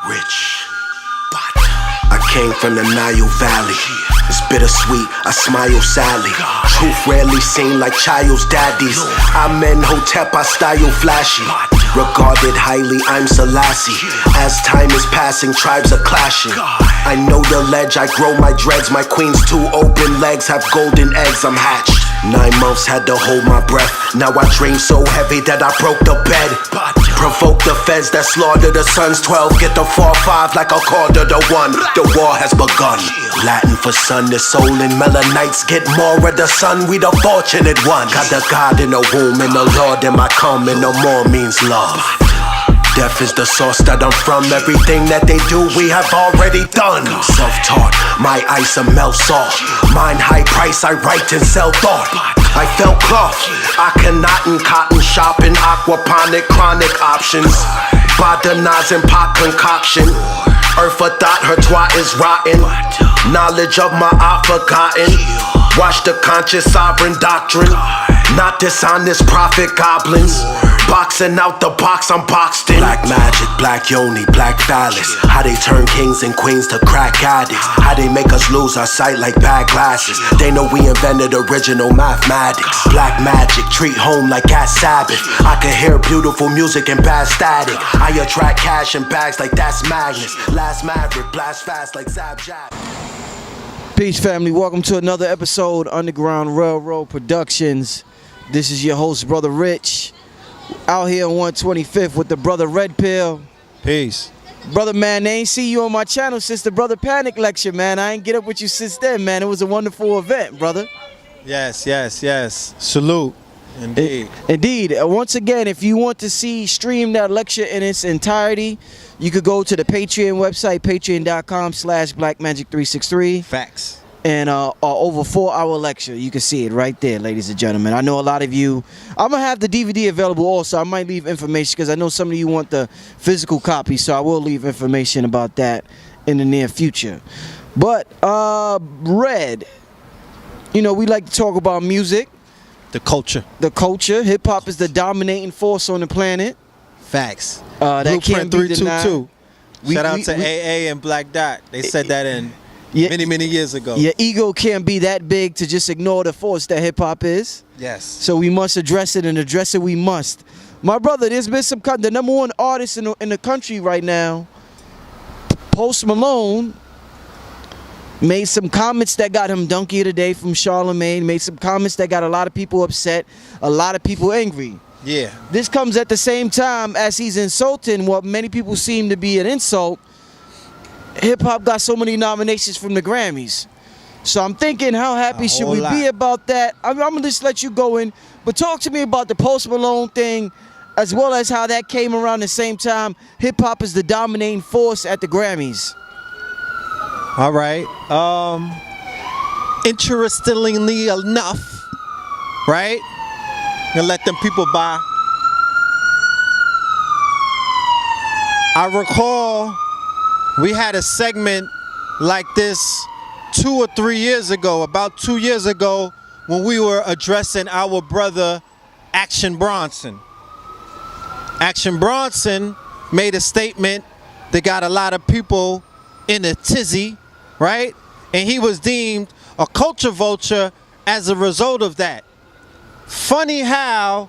Rich, but I came from the Nile Valley. It's bittersweet, I smile sadly. Truth rarely seen like child's daddies. I'm in Hotep, I style flashy. Regarded highly, I'm Selassie. As time is passing, tribes are clashing. I know the ledge, I grow my dreads. My queen's two open legs have golden eggs, I'm hatched. 9 months had to hold my breath. Now I dream so heavy that I broke the bed. Provoke the feds that slaughter the sons. 12 get the 4-5 like a quarter to 1. The war has begun. Latin for sun, the soul and melanites get more of the sun. We the fortunate ones. Got the God in the womb and the Lord in my come, and no more means love. Death is the source that I'm from. Everything that they do, we have already done. Self-taught, my ice a melt salt. Mine high price, I write and sell thought. I felt cloth, I cannot in cotton shopping. Aquaponic, chronic options. Botanized and pot concoction. Earth a thought, her twat is rotten. Knowledge of my art forgotten. Watch the conscious sovereign doctrine. Not dishonest prophet goblins. Boxing out the box, I'm boxed in. Black magic, black yoni, black phallus. How they turn kings and queens to crack addicts. How they make us lose our sight like bad glasses. They know we invented original mathematics. Black magic, treat home like at Sabbath. I can hear beautiful music and bad static. I attract cash in bags like that's Magnus. Last Maverick, blast fast like Zab Jab. Peace, family. Welcome to another episode Underground Railroad Productions. This is your host, Brother Rich. Out here on 125th with the brother Red Pill. Peace. Brother, man, they ain't see you on my channel since the Brother Panic lecture, man. I ain't get up with you since then, man. It was a wonderful event, brother. Yes. Salute. Indeed. Once again, if you want to stream that lecture in its entirety, you could go to the Patreon website, patreon.com/blackmagic363. Facts. And over 4-hour lecture. You can see it right there, ladies and gentlemen. I know a lot of you, I'm going to have the DVD available also. I might leave information because I know some of you want the physical copy, so I will leave information about that in the near future. But, Red, you know, we like to talk about music. The culture. The culture. Hip-hop is the dominating force on the planet. Facts. That Blueprint can't be denied. 322. Shout out to AA and Black Dot. They said that in... many years ago. Your ego can't be that big to just ignore the force that hip-hop is. Yes. So we must address it, and address it we must. My brother, there's been the number one artist in the country right now, Post Malone, made some comments that got him donkey of the day from Charlemagne, made some comments that got a lot of people upset, a lot of people angry. Yeah. This comes at the same time as he's insulting what many people seem to be an insult. Hip-hop got so many nominations from the Grammys. So I'm thinking, how happy should we be about that? I'm going to just let you go in, but talk to me about the Post Malone thing, as well as how that came around the same time hip-hop is the dominating force at the Grammys. All right. Interestingly enough, right? Gonna let them people by. I recall we had a segment like this 2 or 3 years ago, about 2 years ago, when we were addressing our brother Action Bronson. Action Bronson made a statement that got a lot of people in a tizzy, right? And he was deemed a culture vulture as a result of that. Funny how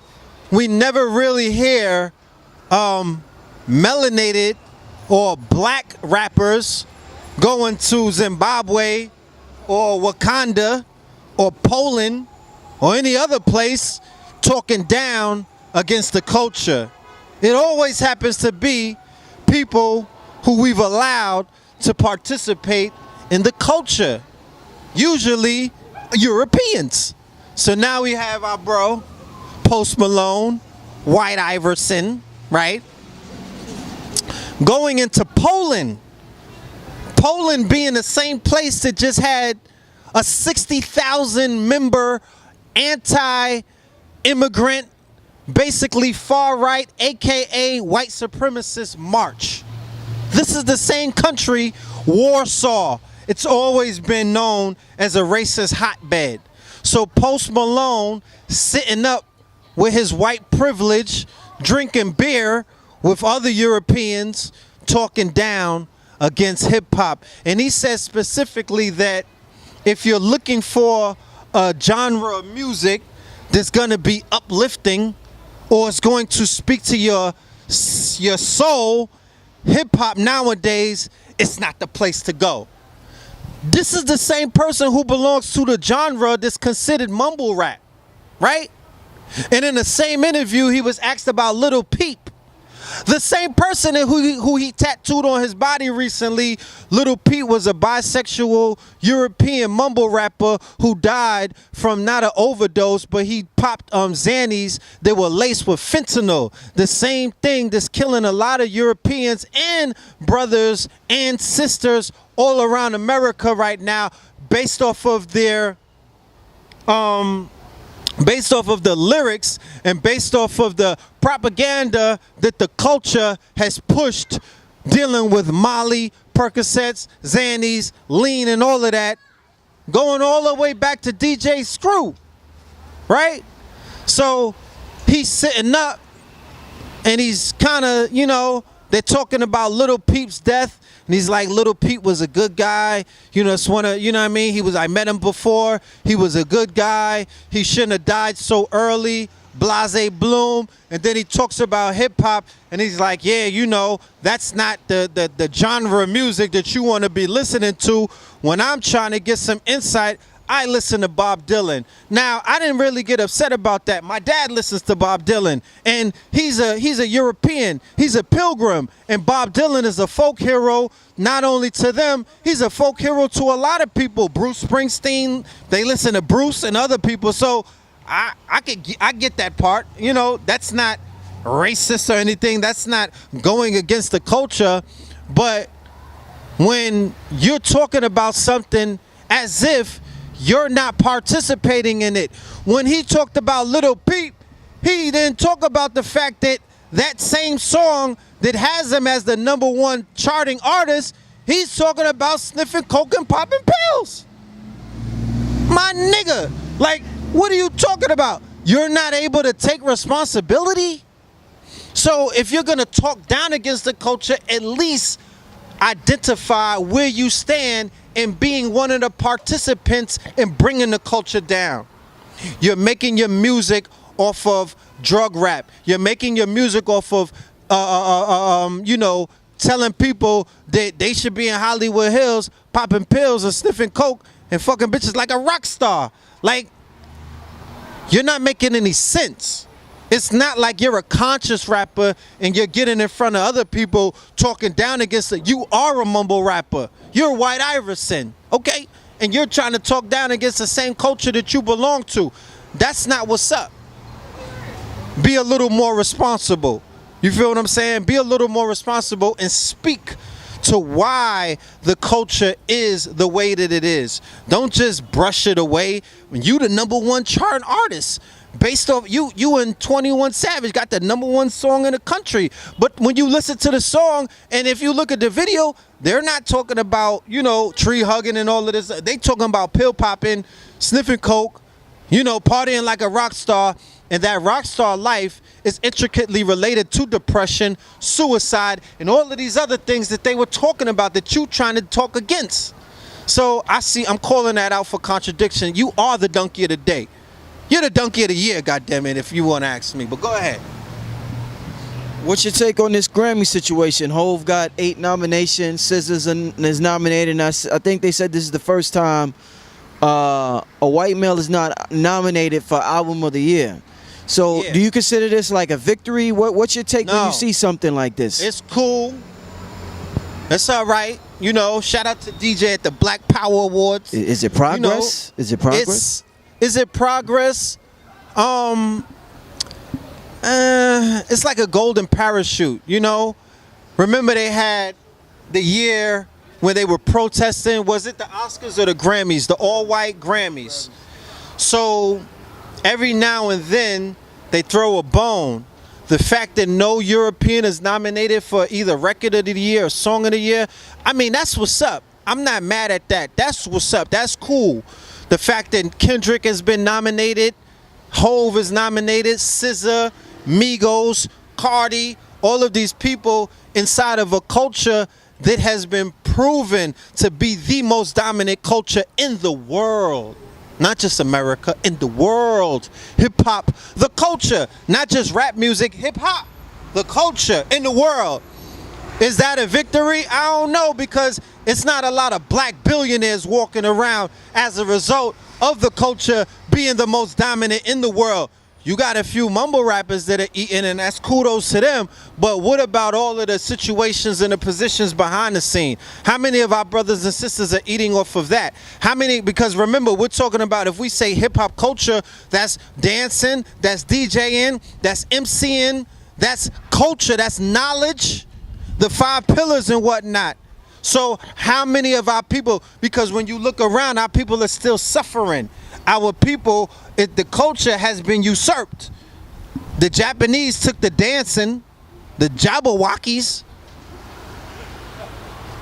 we never really hear melanated or black rappers going to Zimbabwe or Wakanda or Poland or any other place talking down against the culture. It always happens to be people who we've allowed to participate in the culture, usually Europeans. So now we have our bro, Post Malone, White Iverson, right? Going into Poland. Poland being the same place that just had a 60,000 member anti-immigrant, basically far right, aka white supremacist march. This is the same country, Warsaw. It's always been known as a racist hotbed. So Post Malone sitting up with his white privilege, drinking beer with other Europeans, talking down against hip-hop. And he says specifically that if you're looking for a genre of music that's going to be uplifting or it's going to speak to your soul, hip-hop nowadays, it's not the place to go. This is the same person who belongs to the genre that's considered mumble rap, right? And in the same interview, he was asked about Lil Peep. The same person who he tattooed on his body recently, Lil Peep, was a bisexual European mumble rapper who died from not an overdose, but he popped Xannies that were laced with fentanyl. The same thing that's killing a lot of Europeans and brothers and sisters all around America right now, based off of their based off of the lyrics and based off of the propaganda that the culture has pushed, dealing with Molly, Percocets, Xannies, lean, and all of that, going all the way back to DJ Screw, right? So he's sitting up and he's kind of, you know, they're talking about Lil Peep's death. And he's like, Lil Peep was a good guy. You know, it's one of, you know what I mean? I met him before. He was a good guy. He shouldn't have died so early. Blase Bloom. And then he talks about hip hop and he's like, yeah, you know, that's not the genre of music that you want to be listening to. When I'm trying to get some insight, I listen to Bob Dylan. Now, I didn't really get upset about that. My dad listens to Bob Dylan, and he's a European. He's a pilgrim, and Bob Dylan is a folk hero. Not only to them, he's a folk hero to a lot of people. Bruce Springsteen, they listen to Bruce and other people. So I get that part. You know, that's not racist or anything. That's not going against the culture. But when you're talking about something as if you're not participating in it. When he talked about Lil Peep, he didn't talk about the fact that that same song that has him as the #1 charting artist, he's talking about sniffing coke and popping pills. My nigga, like, what are you talking about? You're not able to take responsibility? So if you're gonna talk down against the culture, at least identify where you stand in being one of the participants in bringing the culture down. You're making your music off of drug rap. You're making your music off of, you know, telling people that they should be in Hollywood Hills popping pills and sniffing coke and fucking bitches like a rock star. Like, you're not making any sense. It's not like you're a conscious rapper and you're getting in front of other people talking down against it. You are a mumble rapper. You're White Iverson, okay? And you're trying to talk down against the same culture that you belong to. That's not what's up. Be a little more responsible. You feel what I'm saying? Be a little more responsible and speak to why the culture is the way that it is. Don't just brush it away when you the #1 chart artist. Based off you and 21 Savage got the #1 song in the country. But when you listen to the song and if you look at the video, they're not talking about, you know, tree hugging and all of this. They talking about pill popping, sniffing coke, you know, partying like a rock star. And that rock star life is intricately related to depression, suicide, and all of these other things that they were talking about that you trying to talk against. So I'm calling that out for contradiction. You are the donkey of the day. You're the donkey of the year, goddammit, if you want to ask me. But go ahead. What's your take on this Grammy situation? Hov got 8 nominations. SZA is nominated. And I think they said this is the first time a white male is not nominated for Album of the Year. So Yeah. do you consider this like a victory? What's your take when you see something like this? It's cool. It's all right. You know, shout out to DJ at the Black Power Awards. Is it progress? You know, is it progress? Is it progress? It's like a golden parachute, you know? Remember they had the year when they were protesting, was it the Oscars or the Grammys? The all-white Grammys. So every now and then they throw a bone. The fact that no European is nominated for either Record of the Year or Song of the Year, I mean, that's what's up. I'm not mad at that. That's what's up. That's cool. The fact that Kendrick has been nominated, Hov is nominated, SZA, Migos, Cardi, all of these people inside of a culture that has been proven to be the most dominant culture in the world. Not just America, in the world. Hip-hop, the culture. Not just rap music, hip-hop, the culture in the world. Is that a victory? I don't know, because it's not a lot of black billionaires walking around as a result of the culture being the most dominant in the world. You got a few mumble rappers that are eating, and that's kudos to them. But what about all of the situations and the positions behind the scene? How many of our brothers and sisters are eating off of that? How many? Because remember, we're talking about, if we say hip-hop culture, that's dancing, that's DJing, that's MCing, that's culture, that's knowledge, the 5 pillars and whatnot. So how many of our people, because when you look around, our people are still suffering. Our people, the culture has been usurped. The Japanese took the dancing, the Jabberwockies.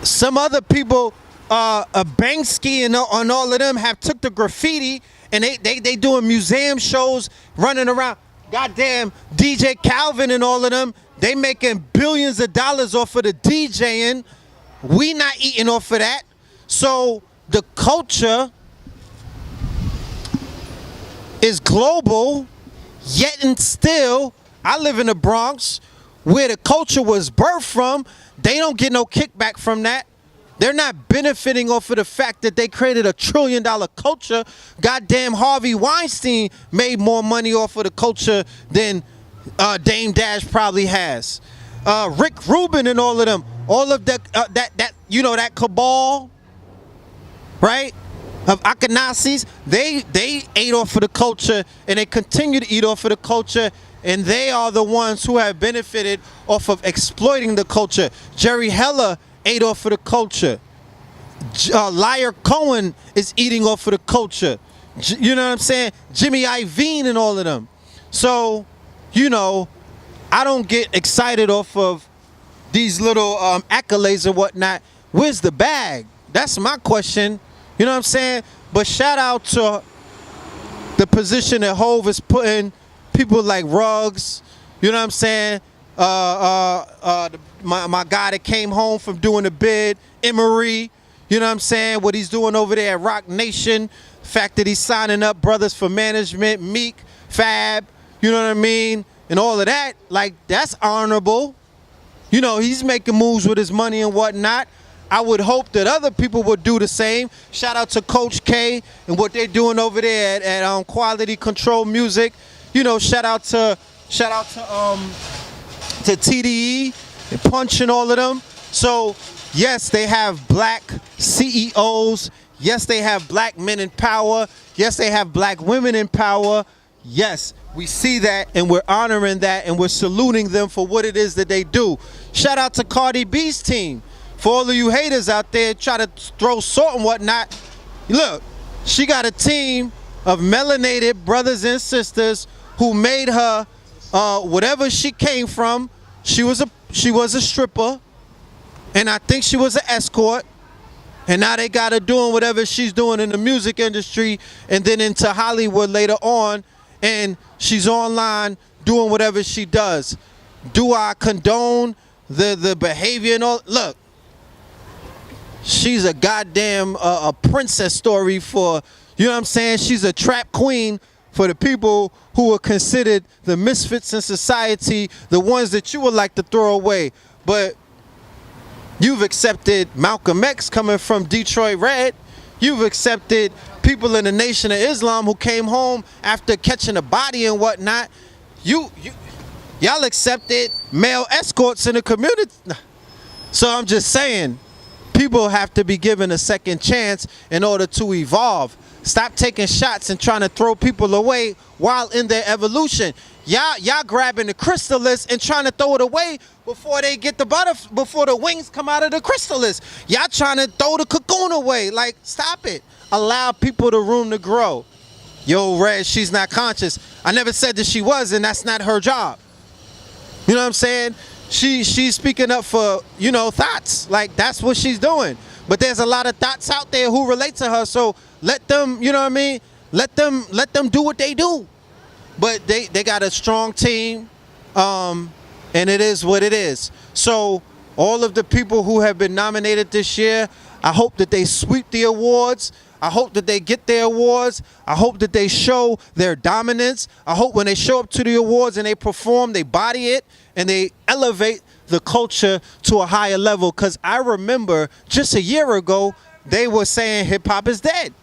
Some other people, Banksy and all of them have took the graffiti, and they doing museum shows, running around. Goddamn DJ Calvin and all of them, they making billions of dollars off of the DJing. We not eating off of that. So the culture is global, yet and still, I live in the Bronx, where the culture was birthed from. They don't get no kickback from that. They're not benefiting off of the fact that they created a $1 trillion culture. Goddamn Harvey Weinstein made more money off of the culture than Dame Dash probably has. Rick Rubin and all of them, all of that that cabal, right? Of Akanazis, they ate off of the culture, and they continue to eat off of the culture, and they are the ones who have benefited off of exploiting the culture. Jerry Heller ate off of the culture. Liar Cohen is eating off of the culture. You know what I'm saying? Jimmy Iovine and all of them. So, you know, I don't get excited off of these little accolades and whatnot. Where's the bag? That's my question. You know what I'm saying? But shout out to the position that Hov is putting people like Ruggs. You know what I'm saying? My guy that came home from doing the bid, Emery. You know what I'm saying? What he's doing over there at Rock Nation. The fact that he's signing up brothers for management, Meek, Fab. You know what I mean? And all of that. Like, that's honorable. You know, he's making moves with his money and whatnot. I would hope that other people would do the same. Shout out to Coach K and what they're doing over there at Quality Control Music. You know, shout out to TDE and Punch and all of them. So yes, they have black CEOs. Yes, they have black men in power. Yes, they have black women in power. Yes, we see that, and we're honoring that, and we're saluting them for what it is that they do. Shout out to Cardi B's team. For all of you haters out there try to throw salt and whatnot, look, she got a team of melanated brothers and sisters who made her whatever she came from. She was a stripper, and I think she was an escort, and now they got her doing whatever she's doing in the music industry, and then into Hollywood later on, and she's online doing whatever she does. Do I condone the behavior and all? Look. She's a goddamn a princess story for, you know what I'm saying? She's a trap queen for the people who are considered the misfits in society, the ones that you would like to throw away. But you've accepted Malcolm X coming from Detroit Red. You've accepted people in the Nation of Islam who came home after catching a body and whatnot. Y'all accepted male escorts in the community. So I'm just saying, people have to be given a second chance in order to evolve. Stop taking shots and trying to throw people away while in their evolution. Y'all grabbing the chrysalis and trying to throw it away before they get before the wings come out of the chrysalis. Y'all trying to throw the cocoon away. Like, stop it. Allow people the room to grow. Yo, Red, she's not conscious. I never said that she was, and that's not her job. You know what I'm saying? She's speaking up for, you know, thoughts. Like, that's what she's doing. But there's a lot of thoughts out there who relate to her, so let them, you know what I mean? Let them do what they do. But they got a strong team, and and it is what it is. So all of the people who have been nominated this year, I hope that they sweep the awards. I hope that they get their awards. I hope that they show their dominance. I hope when they show up to the awards and they perform, they body it and they elevate the culture to a higher level. Because I remember just a year ago, they were saying hip-hop is dead.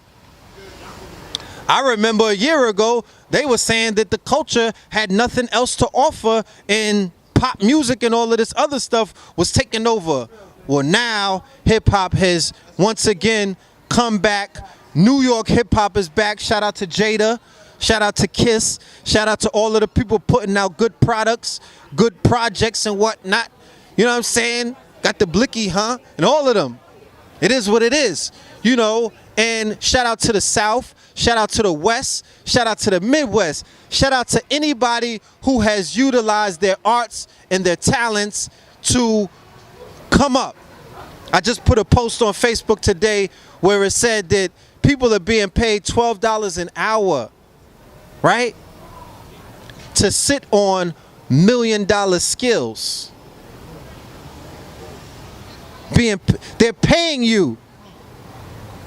I remember a year ago, they were saying that the culture had nothing else to offer and pop music and all of this other stuff was taking over. Well, now hip-hop has once again come back. New York hip-hop is back. Shout out to Jada. Shout out to Kiss. Shout out to all of the people putting out good products, good projects and whatnot. You know what I'm saying? Got the Blicky, huh? And all of them. It is what it is, you know. And shout out to the South. Shout out to the West. Shout out to the Midwest. Shout out to anybody who has utilized their arts and their talents to come up. I just put a post on Facebook today where it said that people are being paid $12 an hour, right? To sit on $1 million skills. They're paying you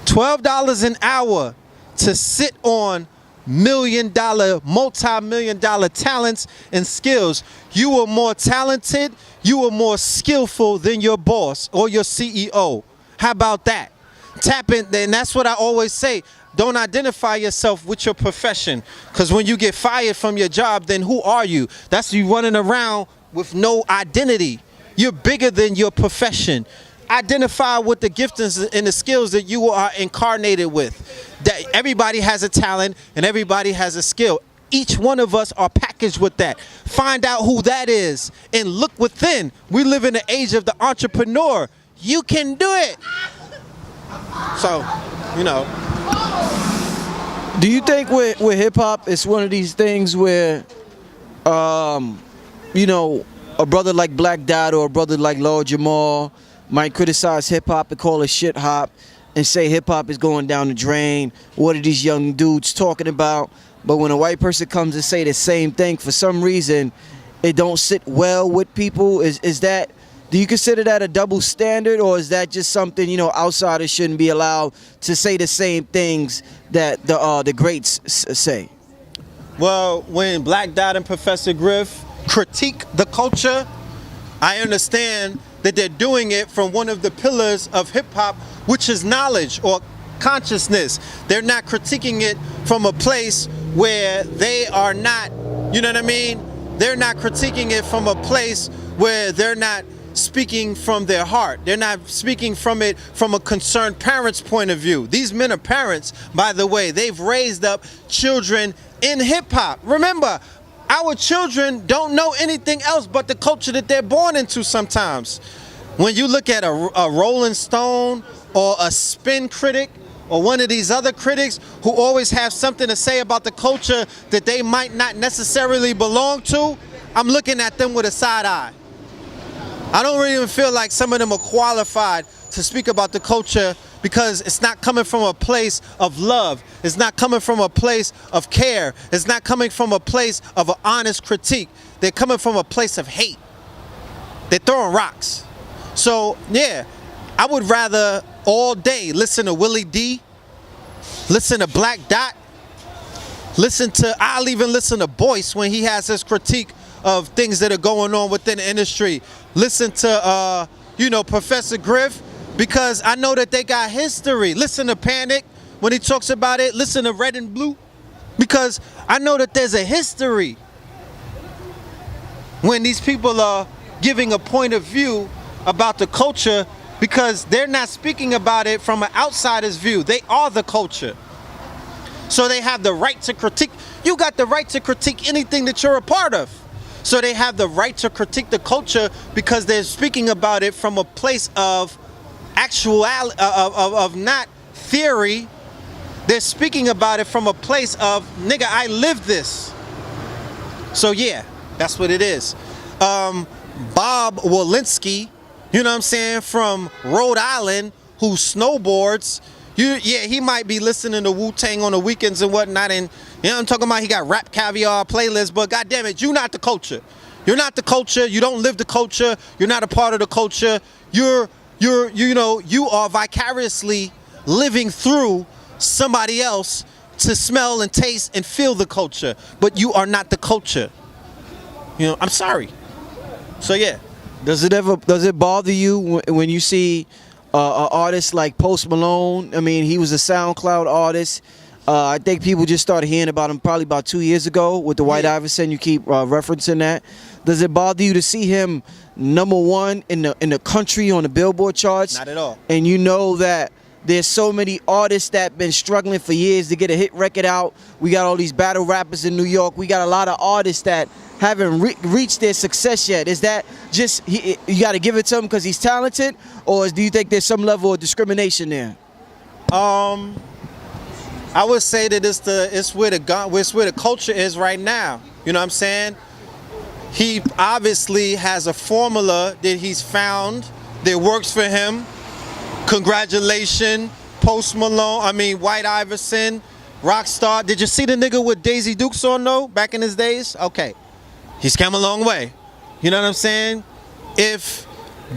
$12 an hour to sit on multi-million dollar talents and skills. You are more talented, you are more skillful than your boss or your CEO. How about that? Tap in, and that's what I always say. Don't identify yourself with your profession, because when you get fired from your job, then who are you? That's you running around with no identity. You're bigger than your profession. Identify with the giftings and the skills that you are incarnated with. That everybody has a talent and everybody has a skill. Each one of us are packaged with that. Find out who that is and look within. We live in the age of the entrepreneur. You can do it. So, you know. Do you think with hip hop, it's one of these things where, you know, a brother like Black Dot or a brother like Lord Jamal might criticize hip hop and call it shit hop and say hip hop is going down the drain? What are these young dudes talking about? But when a white person comes and say the same thing, for some reason, it don't sit well with people. Is that, do you consider that a double standard, or is that just something, you know, outsiders shouldn't be allowed to say the same things that the greats say? Well, when Black Dot and Professor Griff critique the culture, I understand that they're doing it from one of the pillars of hip-hop, which is knowledge or consciousness. They're not critiquing it from a place where they are not, you know what I mean? They're not critiquing it from a place where they're not speaking from their heart. They're not speaking from it from a concerned parent's point of view. These men are parents, by the way. They've raised up children in hip-hop. Remember, our children don't know anything else but the culture that they're born into sometimes. When you look at a Rolling Stone or a Spin critic or one of these other critics who always have something to say about the culture that they might not necessarily belong to, I'm looking at them with a side eye. I don't really even feel like some of them are qualified to speak about the culture, because it's not coming from a place of love. It's not coming from a place of care. It's not coming from a place of an honest critique. They're coming from a place of hate. They're throwing rocks. So, yeah, I would rather all day listen to Willie D, listen to Black Dot, I'll even listen to Boyce when he has his critique of things that are going on within the industry. Listen to, you know, Professor Griff, because I know that they got history. Listen to Panic when he talks about it. Listen to Red and Blue, because I know that there's a history when these people are giving a point of view about the culture, because they're not speaking about it from an outsider's view. They are the culture. So they have the right to critique. You got the right to critique anything that you're a part of. So they have the right to critique the culture because they're speaking about it from a place of of not theory. They're speaking about it from a place of, nigga, I live this. So yeah, that's what it is. Bob Walensky, you know what I'm saying, from Rhode Island, who snowboards. Yeah, he might be listening to Wu-Tang on the weekends and whatnot, and you know what I'm talking about, he got Rap Caviar playlist, but goddamn it, you not the culture. You're not the culture. You don't live the culture. You're not a part of the culture. You are vicariously living through somebody else to smell and taste and feel the culture, but you are not the culture. I'm sorry. So yeah. Does it bother you when you see an artist like Post Malone? I mean, he was a SoundCloud artist. I think people just started hearing about him probably about 2 years ago with the White Iverson. You keep referencing that. Does it bother you to see him #1 in the country on the Billboard charts? Not at all. And you know that there's so many artists that been struggling for years to get a hit record out. We got all these battle rappers in New York. We got a lot of artists that haven't reached their success yet. Is that just you got to give it to him because he's talented, or do you think there's some level of discrimination there? I would say that it's where the culture is right now. You know what I'm saying? He obviously has a formula that he's found that works for him. Congratulations, Post Malone. I mean, White Iverson, Rockstar. Did you see the nigga with Daisy Dukes on though back in his days? Okay, he's come a long way. You know what I'm saying? If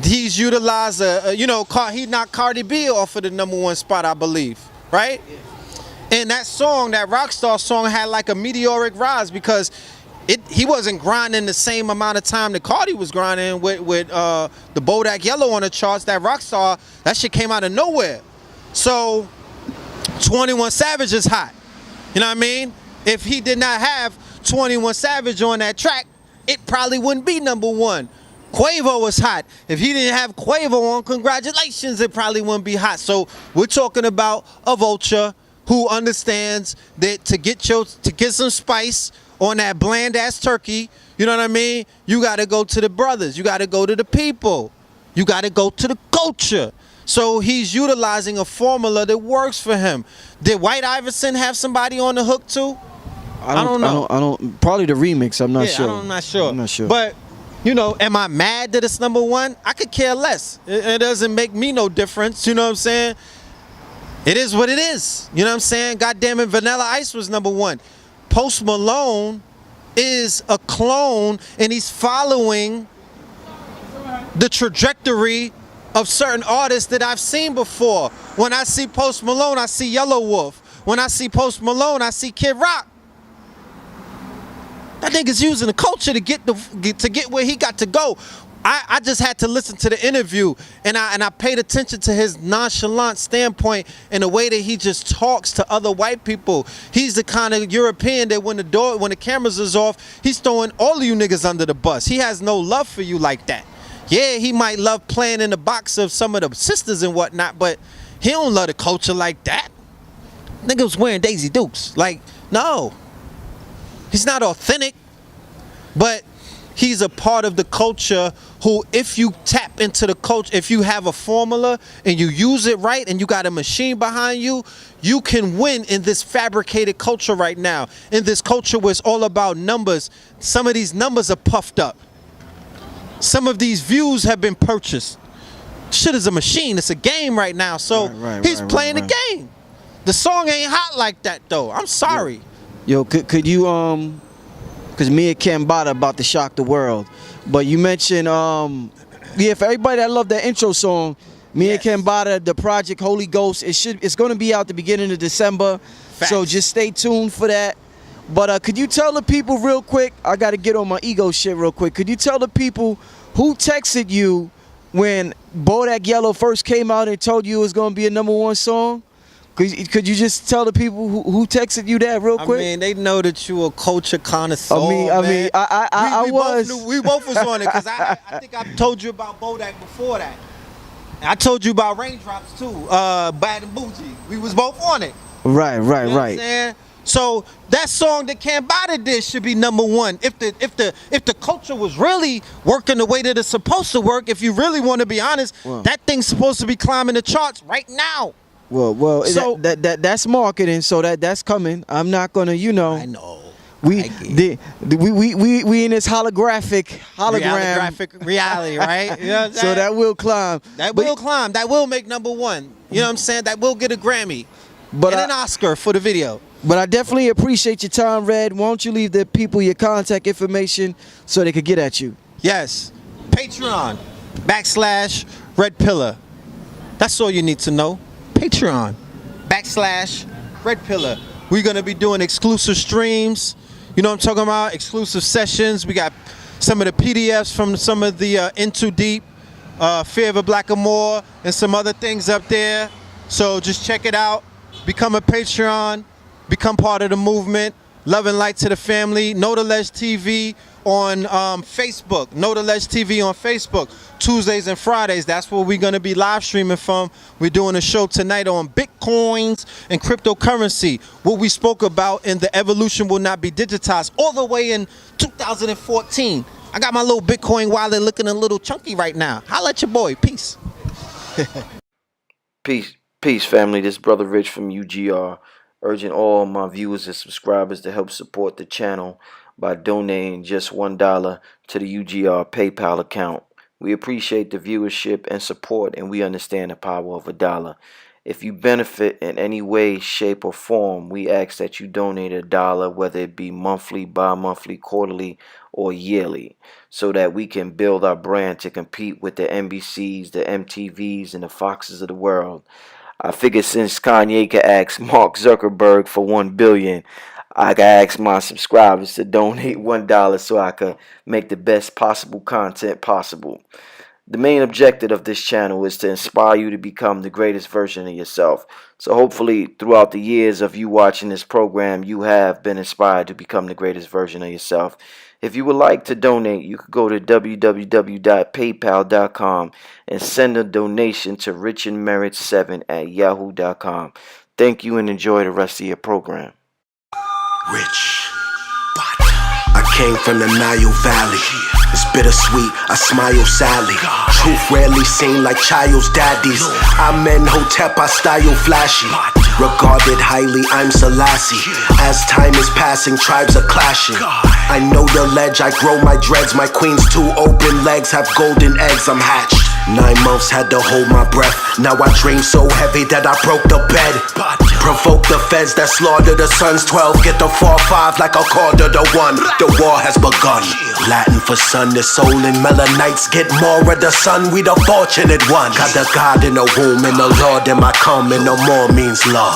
he's utilized he knocked Cardi B off of the #1 spot, I believe, right? And that song, that Rockstar song, had like a meteoric rise because he wasn't grinding the same amount of time that Cardi was grinding with the Bodak Yellow on the charts. That Rockstar, that shit came out of nowhere. So 21 Savage is hot. You know what I mean? If he did not have 21 Savage on that track, it probably wouldn't be #1. Quavo was hot. If he didn't have Quavo on, congratulations, it probably wouldn't be hot. So we're talking about a vulture who understands that to get some spice on that bland ass turkey, you know what I mean? You got to go to the brothers. You got to go to the people. You got to go to the culture. So he's utilizing a formula that works for him. Did White Iverson have somebody on the hook too? I don't know. I don't. Probably the remix. I'm not sure. I'm not sure. I'm not sure. But am I mad that it's #1? I could care less. It doesn't make me no difference. You know what I'm saying? It is what it is. You know what I'm saying? God damn it, Vanilla Ice was #1. Post Malone is a clone, and he's following the trajectory of certain artists that I've seen before. When I see Post Malone, I see Yellow Wolf. When I see Post Malone, I see Kid Rock. That nigga's using the culture to get where he got to go. I just had to listen to the interview, and I paid attention to his nonchalant standpoint and the way that he just talks to other white people. He's the kind of European that when the cameras is off, he's throwing all of you niggas under the bus. He has no love for you like that. Yeah, he might love playing in the box of some of the sisters and whatnot, but he don't love the culture like that. Nigga was wearing Daisy Dukes. Like, no. He's not authentic, but he's a part of the culture who, if you tap into the culture, if you have a formula and you use it right and you got a machine behind you, you can win in this fabricated culture right now. In this culture where it's all about numbers, some of these numbers are puffed up. Some of these views have been purchased. Shit is a machine. It's a game right now. So he's playing the game. The song ain't hot like that, though. I'm sorry. Yo, could you because me and Kambata about to shock the world, but you mentioned for everybody that loved that intro song, me and Kambata, the project Holy Ghost, it's going to be out the beginning of December. Facts. So just stay tuned for that. But could you tell the people real quick? I got to get on my ego shit real quick. Could you tell the people who texted you when Bodak Yellow first came out and told you it was going to be a #1 song? Could you just tell the people who texted you that real quick? I mean, they know that you a culture connoisseur. We both was on it because I think I told you about Bodak before that. I told you about Raindrops too. Bad and Bougie. We was both on it. Right. You know what I'm saying? So that song that Kambata did should be #1. If the culture was really working the way that it's supposed to work, if you really want to be honest, that thing's supposed to be climbing the charts right now. Well, so that's marketing, so that's coming. I'm not gonna, I know. We in this holographic reality, right? You know what I'm saying? So that will climb. That will climb. That will make #1. You know what I'm saying? That will get a Grammy and an Oscar for the video. But I definitely appreciate your time, Red. Why don't you leave the people your contact information so they could get at you? Yes. Patreon / Red Pillar. That's all you need to know. Patreon / Red Pillar. We're going to be doing exclusive streams. You know what I'm talking about? Exclusive sessions. We got some of the PDFs from some of the Into Deep, Fear of a Blackamoor, and some other things up there. So just check it out. Become a Patreon. Become part of the movement. Love and light to the family. Know the Ledge TV on Facebook. Know the Ledge TV on Facebook. Tuesdays and Fridays. That's where we're going to be live streaming from. We're doing a show tonight on Bitcoins and cryptocurrency. What we spoke about in the evolution will not be digitized all the way in 2014. I got my little Bitcoin wallet looking a little chunky right now. Holla at your boy. Peace. Peace, family. This Brother Rich from UGR. Urging all my viewers and subscribers to help support the channel by donating just $1 to the UGR PayPal account. We appreciate the viewership and support, and we understand the power of $1. If you benefit in any way, shape, or form, we ask that you donate $1, whether it be monthly, bi-monthly, quarterly, or yearly, so that we can build our brand to compete with the NBCs, the MTVs, and the Foxes of the world. I figured since Kanye could ask Mark Zuckerberg for $1 billion, I could ask my subscribers to donate $1 so I could make the best possible content possible. The main objective of this channel is to inspire you to become the greatest version of yourself. So hopefully throughout the years of you watching this program, you have been inspired to become the greatest version of yourself. If you would like to donate, you could go to www.paypal.com and send a donation to richandmerit7@yahoo.com. Thank you and enjoy the rest of your program. Rich, but I came from the Nile Valley. It's bittersweet, I smile sadly. Truth rarely seen like child's daddies. Amen Hotep, I style flashy. Regarded highly, I'm Selassie. As time is passing, tribes are clashing. I know the ledge, I grow my dreads. My queen's 2 open legs have golden eggs, I'm hatched. 9 months had to hold my breath. Now I dream so heavy that I broke the bed. Provoke the feds that slaughter the sons. 12 get the 4-5 like a quarter to 1. The war has begun. Latin for sun, the soul and Melanites get more of the sun. We the fortunate one. Got the God in the womb and the Lord in my come, and no more means love.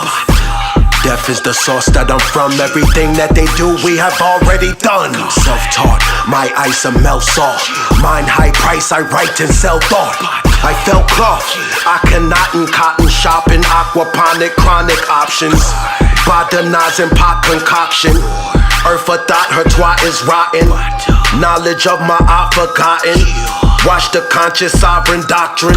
Death is the source that I'm from. Everything that they do, we have already done. Self-taught, my ice a melt salt. Mine high price, I write and sell thought. I felt cloth, I cannot in cotton shopping. Aquaponic, chronic options. Botanizing and pot concoction. Earth a thought, her twat is rotten. Knowledge of my art forgotten. Watch the conscious sovereign doctrine.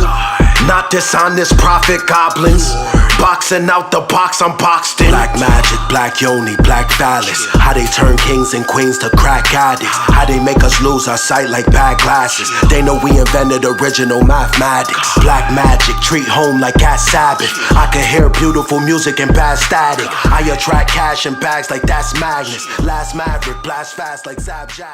Not dishonest prophet goblins. Boxing out the box, I'm boxed in. Black magic, black yoni, black phallus. How they turn kings and queens to crack addicts. How they make us lose our sight like bad glasses. They know we invented original mathematics. Black magic, treat home like at Sabbath. I can hear beautiful music and bad static. I attract cash and bags like that's Magnus. Last Maverick, blast fast like Zab Jack.